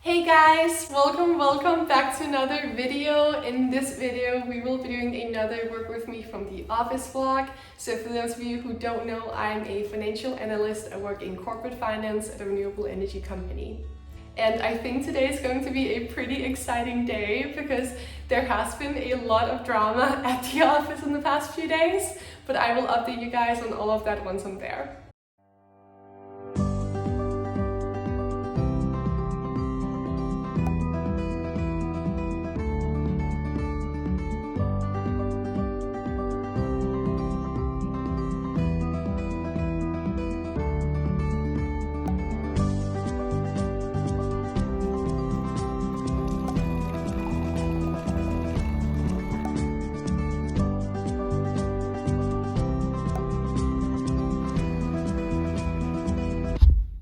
Hey guys, welcome back to another video. In this video, we will be doing another work with me from the office vlog. So for those of you who don't know, I'm a financial analyst. I work in corporate finance at a renewable energy company. And I think today is going to be a pretty exciting day because there has been a lot of drama at the office in the past few days, but I will update you guys on all of that once I'm there.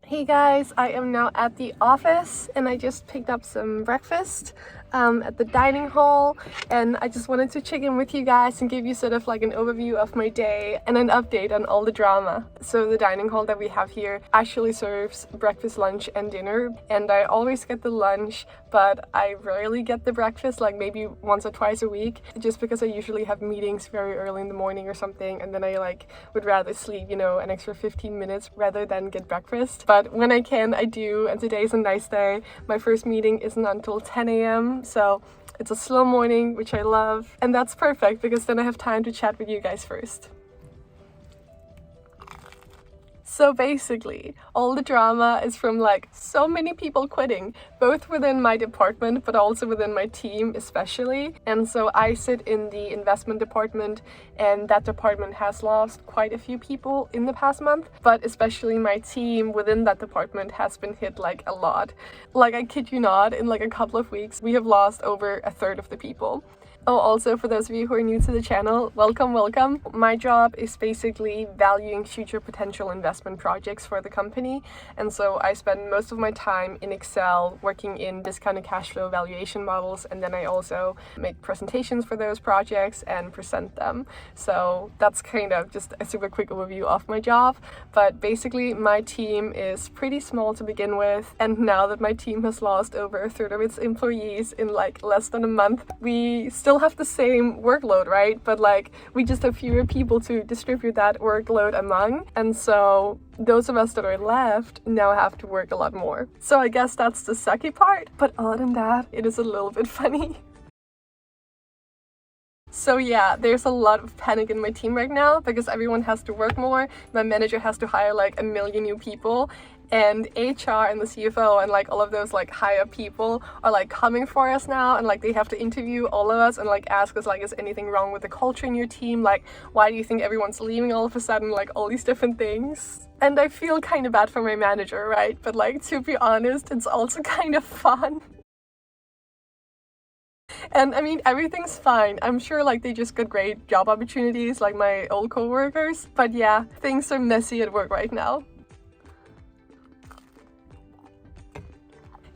Hey guys, I am now at the office and I just picked up some breakfast at the dining hall, and I just wanted to check in with you guys and give you sort of like an overview of my day and an update on all the drama. So the dining hall that we have here actually serves breakfast, lunch and dinner, and I always get the lunch, but I rarely get the breakfast, like maybe once or twice a week, just because I usually have meetings very early in the morning or something, and then I would rather sleep, an extra 15 minutes rather than get breakfast. But when I can, I do, and today's a nice day. My first meeting isn't until 10 a.m. so it's a slow morning, which I love, and that's perfect because then I have time to chat with you guys first. So basically, all the drama is from so many people quitting, both within my department but also within my team especially. And so I sit in the investment department, and that department has lost quite a few people in the past month, but especially my team within that department has been hit a lot. I kid you not, in a couple of weeks we have lost over a third of the people. Oh, also for those of you who are new to the channel, welcome. My job is basically valuing future potential investment projects for the company, and so I spend most of my time in Excel working in discounted cash flow valuation models, and then I also make presentations for those projects and present them. So that's kind of just a super quick overview of my job, but basically my team is pretty small to begin with, and now that my team has lost over a third of its employees in less than a month, we still have the same workload, right? But we just have fewer people to distribute that workload among, and so those of us that are left now have to work a lot more. So I guess that's the sucky part, but other than that, it is a little bit funny. So yeah, there's a lot of panic in my team right now because everyone has to work more. My manager has to hire a million new people, and HR and the CFO and all of those higher people are coming for us now, and they have to interview all of us and ask us is anything wrong with the culture in your team, why do you think everyone's leaving all of a sudden, all these different things. And I feel kind of bad for my manager, right? But to be honest, it's also kind of fun. And I mean, everything's fine. I'm sure they just got great job opportunities like my old co-workers. But yeah, things are messy at work right now.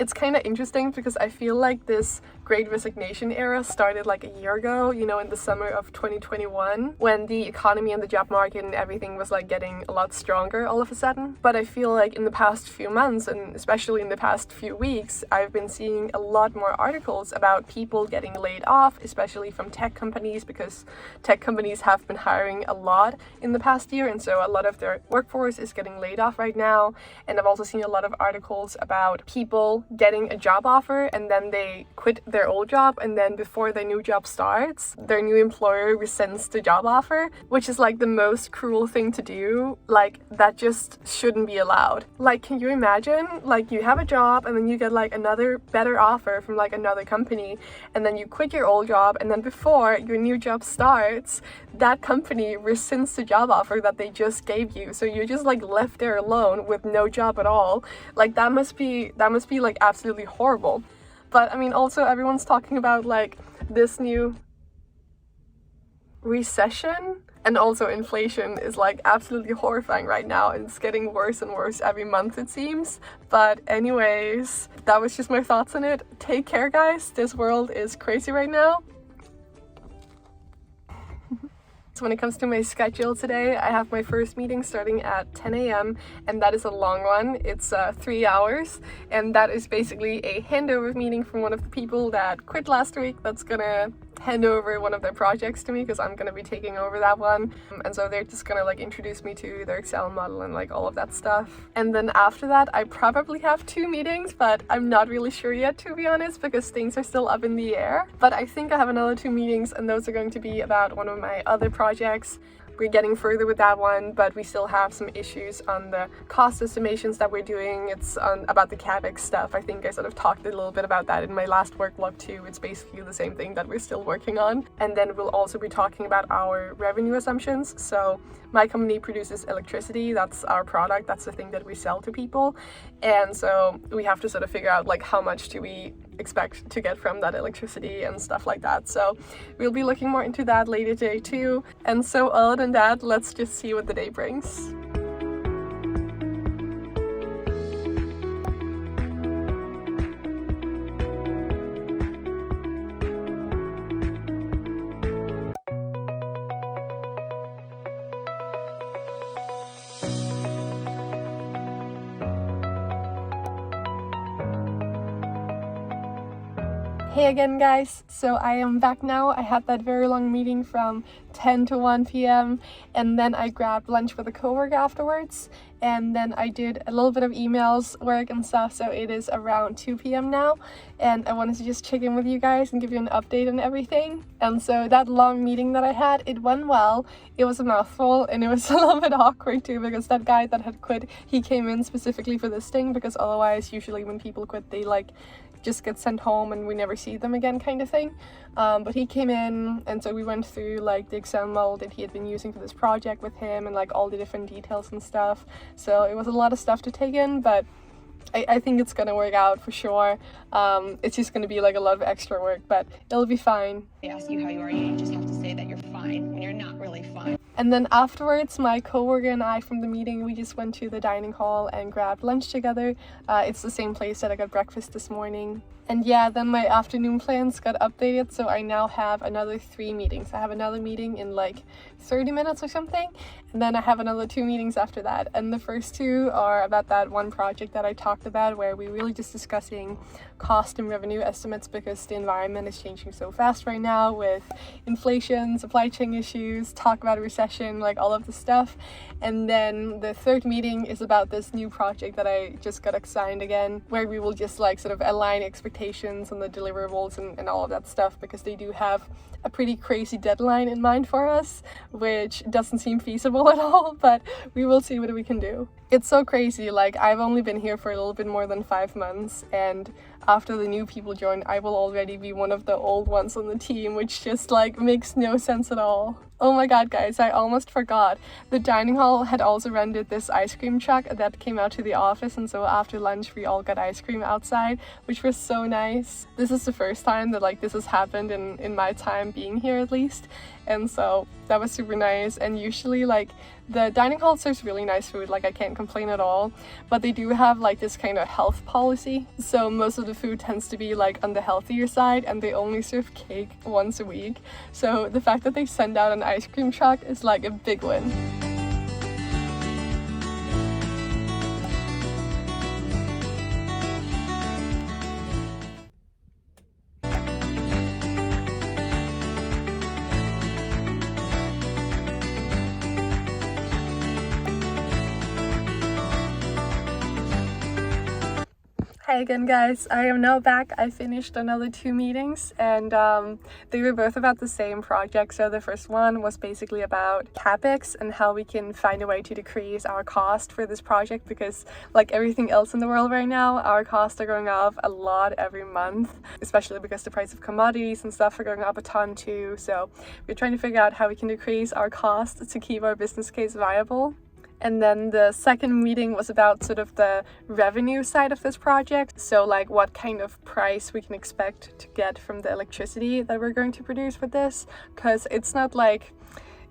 It's kind of interesting because I feel this Great Resignation era started a year ago, in the summer of 2021, when the economy and the job market and everything was getting a lot stronger all of a sudden. But I feel in the past few months, and especially in the past few weeks, I've been seeing a lot more articles about people getting laid off, especially from tech companies, because tech companies have been hiring a lot in the past year, and so a lot of their workforce is getting laid off right now. And I've also seen a lot of articles about people getting a job offer and then they quit their old job, and then before their new job starts, their new employer rescinds the job offer, which is the most cruel thing to do. That just shouldn't be allowed. Can you imagine you have a job and then you get another better offer from another company, and then you quit your old job, and then before your new job starts, that company rescinds the job offer that they just gave you, so you're just left there alone with no job at all. That must be absolutely horrible. But I mean, also everyone's talking about this new recession, and also inflation is absolutely horrifying right now, and it's getting worse and worse every month it seems. But anyways, that was just my thoughts on it. Take care, guys. This world is crazy right now. So when it comes to my schedule today, I have my first meeting starting at 10 a.m. and that is a long one. It's 3 hours, and that is basically a handover meeting from one of the people that quit last week that's gonna hand over one of their projects to me because I'm gonna be taking over that one. And so they're just gonna like introduce me to their Excel model and like all of that stuff. And then after that, I probably have 2 meetings, but I'm not really sure yet, to be honest, because things are still up in the air. But I think I have another 2 meetings, and those are going to be about one of my other projects. We're getting further with that one, but we still have some issues on the cost estimations that we're doing. It's about the CapEx stuff. I think I sort of talked a little bit about that in my last work vlog too. It's basically the same thing that we're still working on. And then we'll also be talking about our revenue assumptions. So my company produces electricity. That's our product. That's the thing that we sell to people. And so we have to sort of figure out like how much do we expect to get from that electricity and stuff like that. So we'll be looking more into that later today too. And so other than that, let's just see what the day brings. Hey again guys, so I am back now. I had that very long meeting from 10 to 1 p.m. and then I grabbed lunch with a coworker afterwards, and then I did a little bit of emails work and stuff, so it is around 2 p.m. now, and I wanted to just check in with you guys and give you an update on everything. And so that long meeting that I had, it went well. It was a mouthful and it was a little bit awkward too, because that guy that had quit, he came in specifically for this thing, because otherwise usually when people quit they like just get sent home and we never see them again kind of thing. But he came in, and so we went through like the Excel model that he had been using for this project with him and like all the different details and stuff. So it was a lot of stuff to take in, but I think it's gonna work out for sure. It's just gonna be like a lot of extra work, but it'll be fine. They ask you how you are, you just have to say that you're fine when you're not really fine. And then afterwards, my coworker and I from the meeting, we just went to the dining hall and grabbed lunch together. It's the same place that I got breakfast this morning. And yeah, then my afternoon plans got updated, so I now have another 3 meetings. I have another meeting in like 30 minutes or something, and then I have another 2 meetings after that. And the first 2 are about that one project that I talked about, where we're really just discussing cost and revenue estimates, because the environment is changing so fast right now with inflation, supply chain issues, talk about recession, like all of the stuff. And then the 3rd meeting is about this new project that I just got assigned again, where we will just like sort of align expectations on the deliverables and all of that stuff, because they do have a pretty crazy deadline in mind for us, which doesn't seem feasible at all, but we will see what we can do. It's so crazy, like I've only been here for a little bit more than 5 months, and after the new people join, I will already be one of the old ones on the team, which just like makes no sense at all. Oh my god guys, I almost forgot. The dining hall had also rented this ice cream truck that came out to the office, and so after lunch we all got ice cream outside, which was so nice. This is the first time that like this has happened in my time being here at least, and so that was super nice. And usually like the dining hall serves really nice food, like I can't complain at all, but they do have like this kind of health policy, so most of the food tends to be like on the healthier side, and they only serve cake once a week. So the fact that they send out an ice cream truck is like a big win. Hi again guys, I am now back. I finished another 2 meetings, and they were both about the same project. So the first one was basically about CapEx and how we can find a way to decrease our cost for this project, because like everything else in the world right now, our costs are going up a lot every month, especially because the price of commodities and stuff are going up a ton too. So we're trying to figure out how we can decrease our costs to keep our business case viable. And then the second meeting was about sort of the revenue side of this project. So like what kind of price we can expect to get from the electricity that we're going to produce with this. Because it's not like,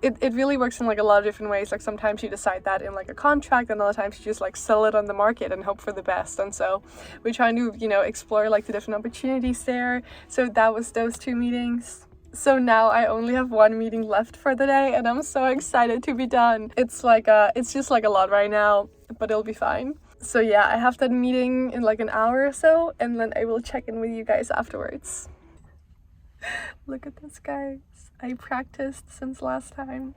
it really works in like a lot of different ways. Like sometimes you decide that in like a contract, and other times you just like sell it on the market and hope for the best. And so we're trying to, explore like the different opportunities there. So that was those 2 meetings. So now I only have one meeting left for the day and I'm so excited to be done. It's just like a lot right now, but it'll be fine. So yeah, I have that meeting in like an hour or so and then I will check in with you guys afterwards. Look at this, guys. I practiced since last time.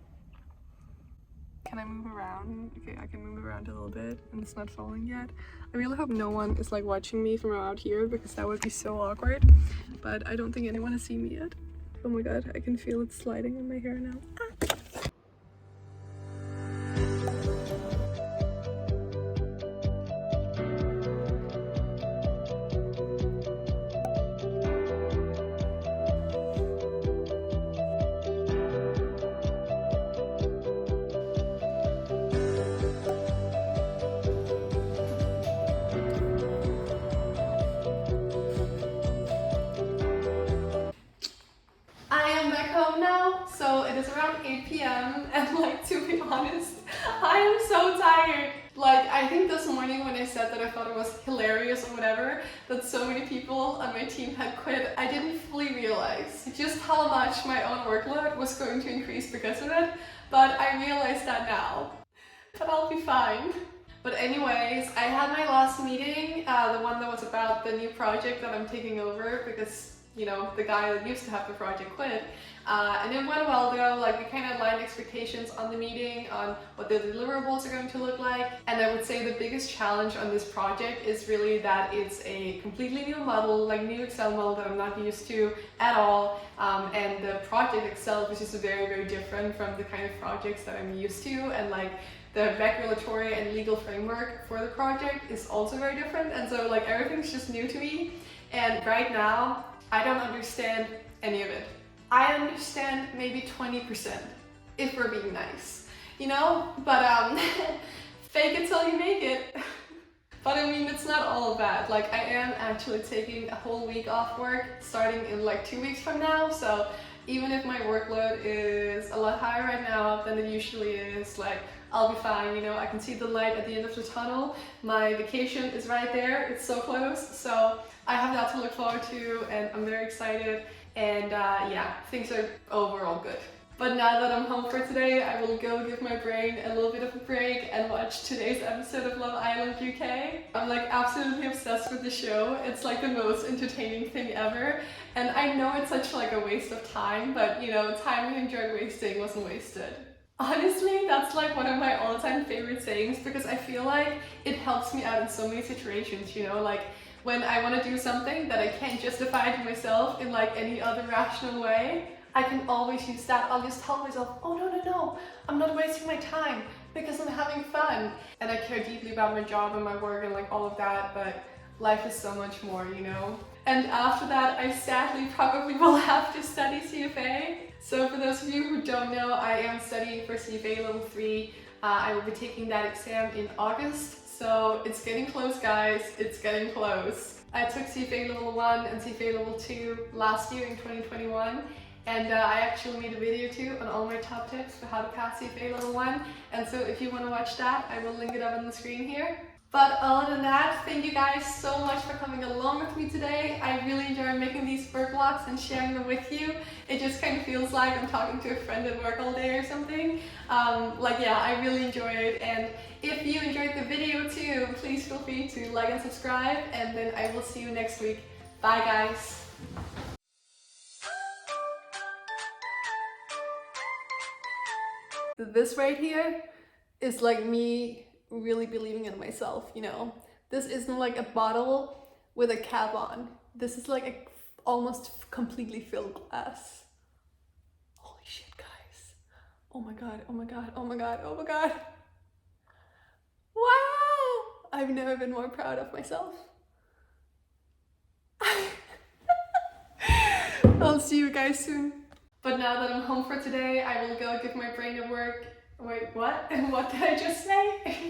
Can I move around? Okay, I can move around a little bit and it's not falling yet. I really hope no one is like watching me from out here because that would be so awkward. But I don't think anyone has seen me yet. Oh my god, I can feel it sliding on my hair now. I am back home now, so it is around 8 p.m. and like, to be honest, I am so tired. Like, I think this morning when I said that I thought it was hilarious or whatever, that so many people on my team had quit, I didn't fully realize just how much my own workload was going to increase because of it, but I realize that now. But I'll be fine. But anyways, I had my last meeting, the one that was about the new project that I'm taking over because, you know, the guy that used to have the project quit. And it went well though, like we kind of aligned expectations on the meeting on what the deliverables are going to look like. And I would say the biggest challenge on this project is really that it's a completely new model, like new Excel model that I'm not used to at all. And the project itself is just very, very different from the kind of projects that I'm used to. And like the regulatory and legal framework for the project is also very different. And so like everything's just new to me. And right now, I don't understand any of it. I understand maybe 20%, if we're being nice, you know? But fake it till you make it. But I mean, it's not all bad. Like, I am actually taking a whole week off work, starting in like 2 weeks from now. So even if my workload is a lot higher right now than it usually is, like, I'll be fine, you know, I can see the light at the end of the tunnel. My vacation is right there, it's so close. So I have that to look forward to and I'm very excited. And yeah, things are overall good. But now that I'm home for today, I will go give my brain a little bit of a break and watch today's episode of Love Island UK. I'm like absolutely obsessed with the show. It's like the most entertaining thing ever. And I know it's such like a waste of time, but you know, time I enjoyed wasting wasn't wasted. Honestly, that's like one of my all-time favorite sayings because I feel like it helps me out in so many situations, you know, like when I want to do something that I can't justify to myself in like any other rational way, I can always use that. I'll just tell myself, oh no, I'm not wasting my time because I'm having fun. And I care deeply about my job and my work and like all of that, but life is so much more, you know? And after that, I sadly probably will have to study CFA. So for those of you who don't know, I am studying for CFA level 3. I will be taking that exam in August. So it's getting close, guys, it's getting close. I took CFA level 1 and CFA level 2 last year in 2021. And I actually made a video too on all my top tips for how to pass CFA level 1. And so if you want to watch that, I will link it up on the screen here. But other than that, thank you guys so much for coming along with me today. I really enjoy making these work vlogs and sharing them with you. It just kind of feels like I'm talking to a friend at work all day or something. Like yeah, I really enjoy it. And if you enjoyed the video too, please feel free to like and subscribe. And then I will see you next week. Bye guys. This right here is like me really believing in myself, you know. This isn't like a bottle with a cap on. This is like a almost completely filled glass. Holy shit, guys. Oh my god, oh my god, oh my god, oh my god. Wow! I've never been more proud of myself. I'll see you guys soon. But now that I'm home for today, I will go give my brain a work. Wait, what? And what did I just say?